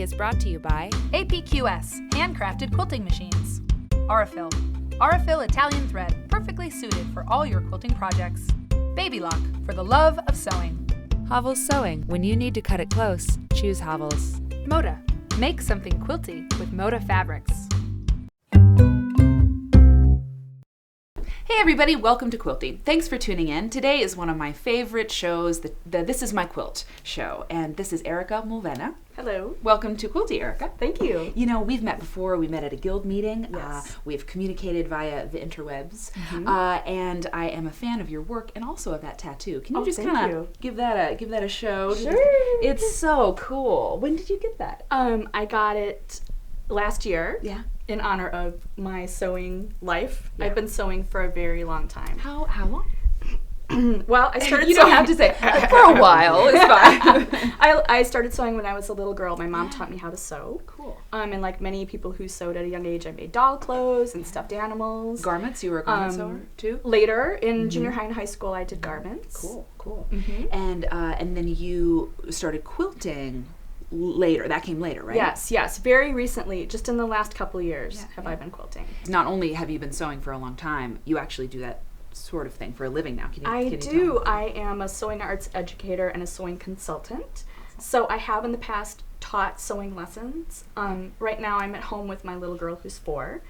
is brought to you by APQS, handcrafted quilting machines. Aurifil. Aurifil Italian thread, perfectly suited for all your quilting projects. Baby Lock, for the love of sewing. Havel's Sewing. When you need to cut it close, choose Havel's. Moda. Make something quilty with Moda fabrics. Hey everybody, welcome to Quilty. Thanks for tuning in. Today is one of my favorite shows, the This Is My Quilt show, and this is Erika Mulvenna. Hello. Welcome to Quilty, Erika. Thank you. You know, we've met before. We met at a guild meeting. Yes. We've communicated via the interwebs, and I am a fan of your work and also of that tattoo. Can you just kind of give that a show? Sure. It's so cool. When did you get that? I got it last year. Yeah. In honor of my sewing life. Yeah. I've been sewing for a very long time. How long? Well, I started You sewing. don't have to say for a while. It's fine. I started sewing when I was a little girl. My mom taught me how to sew. Cool. And like many people who sewed at a young age, I made doll clothes and stuffed animals. Garments? You were a garment sewer too? Later, in junior high and high school, I did garments. Cool. And then you started quilting later. That came later, right? Yes. Very recently, just in the last couple of years, I been quilting. Not only have you been sewing for a long time, you actually do that sort of thing for a living now. Can you tell me? I am a sewing arts educator and a sewing consultant. So I have in the past taught sewing lessons. Right now I'm at home with my little girl who's 4.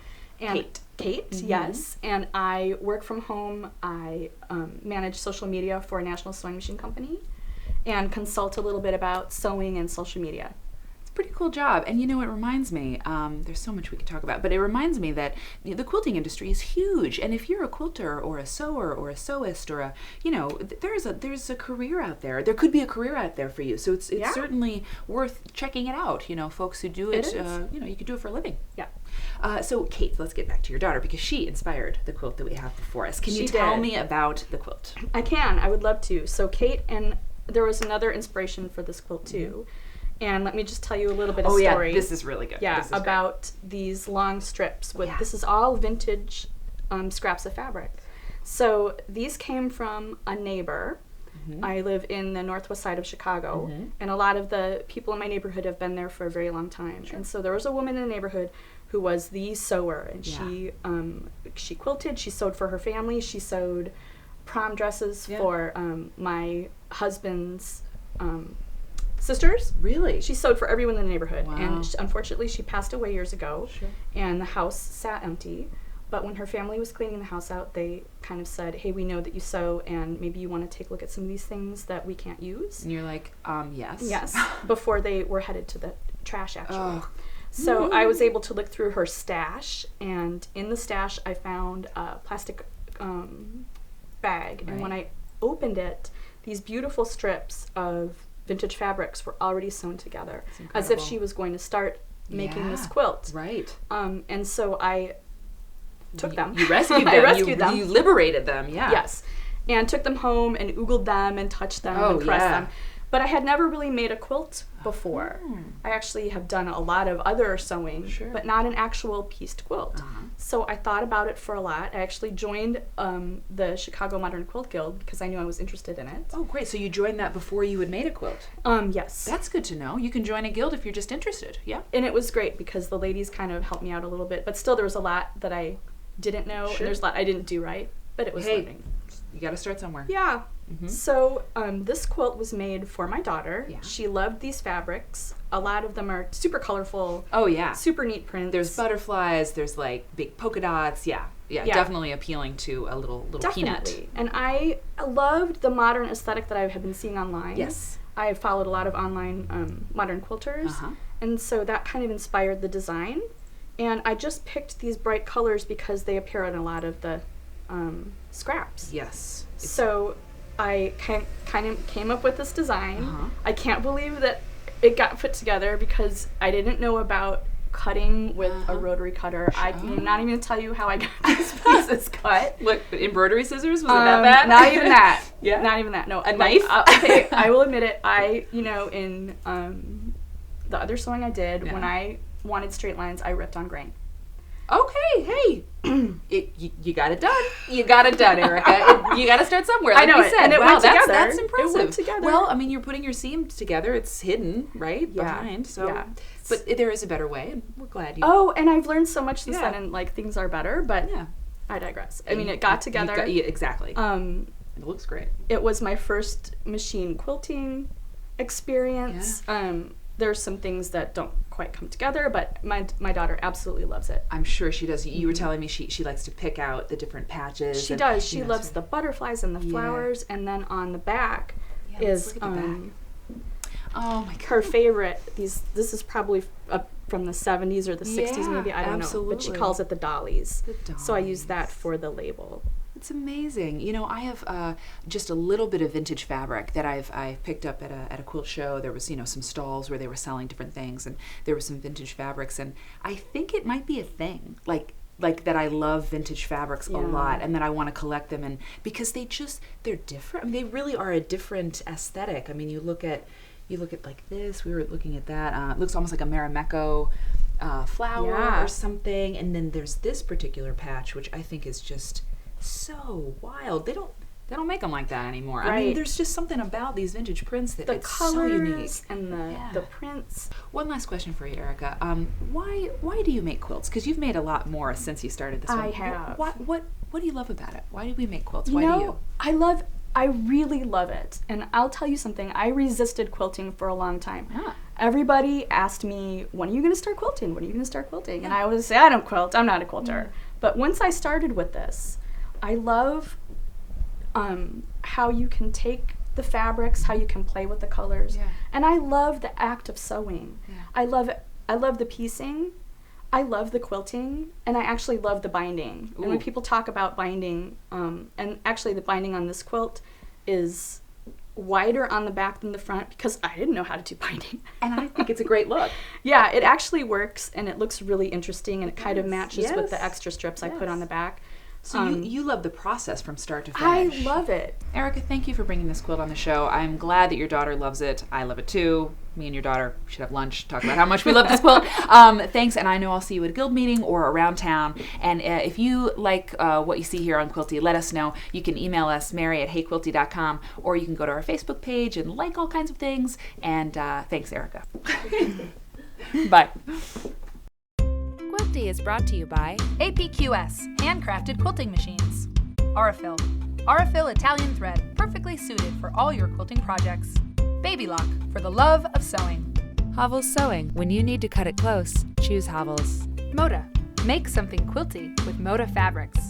And Kate, yes. And I work from home. I manage social media for a national sewing machine company and consult a little bit about sewing and social media. Pretty cool job. And you know, it reminds me, there's so much we could talk about, but it reminds me that the quilting industry is huge. And if you're a quilter or a sewer or a sewist or there's a career out there. There could be a career out there for you. So it's certainly worth checking it out. You know, folks who do it, you could do it for a living. Yeah. So Kate, let's get back to your daughter because she inspired the quilt that we have before us. Can you tell me about the quilt? I can. I would love to. So Kate, and there was another inspiration for this quilt too. And let me just tell you a little bit of story. Oh yeah, this is really good. Yeah, about these long strips. This is all vintage scraps of fabric. So these came from a neighbor. I live in the northwest side of Chicago, and a lot of the people in my neighborhood have been there for a very long time. Sure. And so there was a woman in the neighborhood who was the sewer, and she quilted, she sewed for her family, she sewed prom dresses for my husband's sisters. Really? She sewed for everyone in the neighborhood. Wow. And unfortunately, she passed away years ago. Sure. And the house sat empty. But when her family was cleaning the house out, they kind of said, hey, we know that you sew, and maybe you want to take a look at some of these things that we can't use. And you're like, yes. Yes, before they were headed to the trash, actually. So I was able to look through her stash, and in the stash, I found a plastic bag. And when I opened it, these beautiful strips of vintage fabrics were already sewn together, as if she was going to start making this quilt. Right. And so I took them. You rescued them. I rescued them. You liberated them, yeah. Yes. And took them home and oogled them and touched them and pressed them. But I had never really made a quilt before. I actually have done a lot of other sewing, but not an actual pieced quilt. So I thought about it for a lot. I actually joined the Chicago Modern Quilt Guild because I knew I was interested in it. Oh, great. So you joined that before you had made a quilt? Yes. That's good to know. You can join a guild if you're just interested, yeah? And it was great because the ladies kind of helped me out a little bit, but still there was a lot that I didn't know, and there's a lot I didn't do right, but it was learning. You got to start somewhere. Yeah. So this quilt was made for my daughter. Yeah. She loved these fabrics. A lot of them are super colorful. Oh yeah. Super neat prints. There's butterflies. There's like big polka dots. Yeah. Definitely appealing to a little peanut. And I loved the modern aesthetic that I have been seeing online. Yes. I have followed a lot of online modern quilters, and so that kind of inspired the design. And I just picked these bright colors because they appear in a lot of the scraps. Yes. So I kind of came up with this design. I can't believe that it got put together because I didn't know about cutting with a rotary cutter. I'm not even going to tell you how I got these pieces cut. What, embroidery scissors? Was it that bad? Not even that. Yeah? Not even that. No. A knife? Okay, I will admit it. In the other sewing I did, when I wanted straight lines, I ripped on grain. Okay, hey, you got it done. You got it done, Erica. You got to start somewhere. Like I know we it, said. and it Wow, went together. That's It impressive. went together. Well, I mean, you're putting your seams together. It's hidden, right, behind. So, yeah. but there is a better way, and we're glad you. Oh, and I've learned so much since Yeah. then, and like things are better. But Yeah. I digress. I mean, it got together. Exactly. It looks great. It was my first machine quilting experience. There's some things that don't quite come together, but my daughter absolutely loves it. I'm sure she does. You were telling me she likes to pick out the different patches. She does. She loves the butterflies and the flowers, and then on the back is look at the back. Oh my God. her favorite. This is probably from the 70s or the 60s, maybe, I don't know. But she absolutely. calls it the dollies. The So I use dollies. that for the label. It's amazing. You know, I have just a little bit of vintage fabric that I picked up at a quilt show. There was, some stalls where they were selling different things, and there were some vintage fabrics, and I think it might be a thing. Like that I love vintage fabrics a lot, and that I want to collect them, and because they're different. I mean, they really are a different aesthetic. I mean, you look at like this. We were looking at that. It looks almost like a Marimekko flower or something, and then there's this particular patch, which I think is just so wild. They don't make them like that anymore. Right. I mean, there's just something about these vintage prints that The it's colors so unique. and the prints. One last question for you, Erica. Why do you make quilts? Because you've made a lot more since you started this one. I have. What do you love about it? Why do we make quilts? You Why know, do you? I really love it. And I'll tell you something, I resisted quilting for a long time. Yeah. Everybody asked me, when are you going to start quilting? When are you going to start quilting? And I would say, I don't quilt. I'm not a quilter. But once I started with this, I love how you can take the fabrics, how you can play with the colors. Yeah. And I love the act of sewing. Yeah. I love the piecing. I love the quilting, and I actually love the binding. And when Ooh. people talk about binding, and actually the binding on this quilt is wider on the back than the front because I didn't know how to do binding. And I think it's a great look. Yeah, it actually works, and it looks really interesting, and it kind of matches with the yes, extra strips I put on the back. So you love the process from start to I finish. love it. Erica, thank you for bringing this quilt on the show. I'm glad that your daughter loves it. I love it too. Me and your daughter should have lunch, talk about how much we love this quilt. Thanks, and I know I'll see you at a guild meeting or around town. And if you like what you see here on Quilty, let us know. You can email us, mary@heyquilty.com, or you can go to our Facebook page and like all kinds of things. And thanks, Erica. Bye. Quilty is brought to you by APQS, handcrafted quilting machines. Aurifil Italian thread, perfectly suited for all your quilting projects. Baby Lock, for the love of sewing. Hovels Sewing. When you need to cut it close, choose Hovels. Moda, make something quilty with Moda fabrics.